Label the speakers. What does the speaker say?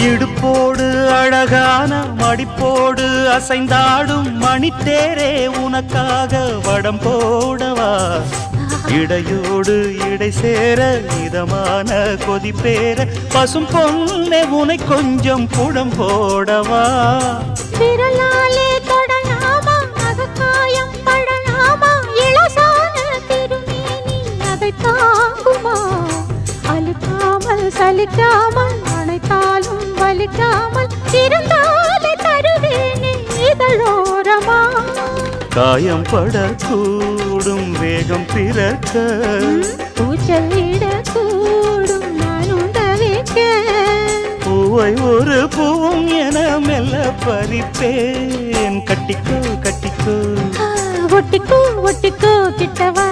Speaker 1: இடுப்போடு அழகான மடிப்போடு அசைந்தாடும் மணித்தேரே உனக்காக வடம் போடவா இடையோடு இடை சேர இதமான கொதிப்பேர பசும் பொண்ணே உனை கொஞ்சம் குடம் போடவா
Speaker 2: விரலாலே தொடலாமா அகக்காயம் படலாமா இளசான திருமேனி அதை தாங்குமா அழுக்காமல் சலிக்காமல் அணைத்தாலும் வலிக்காமல் இருந்தாலே தருவேனே இதழோரமா
Speaker 1: காயம் படக்கூடும் வேகம் பிறக்க
Speaker 2: பூச்சலிடக்கூடும் நானும் தவிக்க
Speaker 1: பூவை ஒரு பூவும் என மெல்ல பறிப்பேன் கட்டிக்கோ கட்டிக்கோ
Speaker 2: ஒட்டிக்கோ ஒட்டிக்கோ கிட்டவா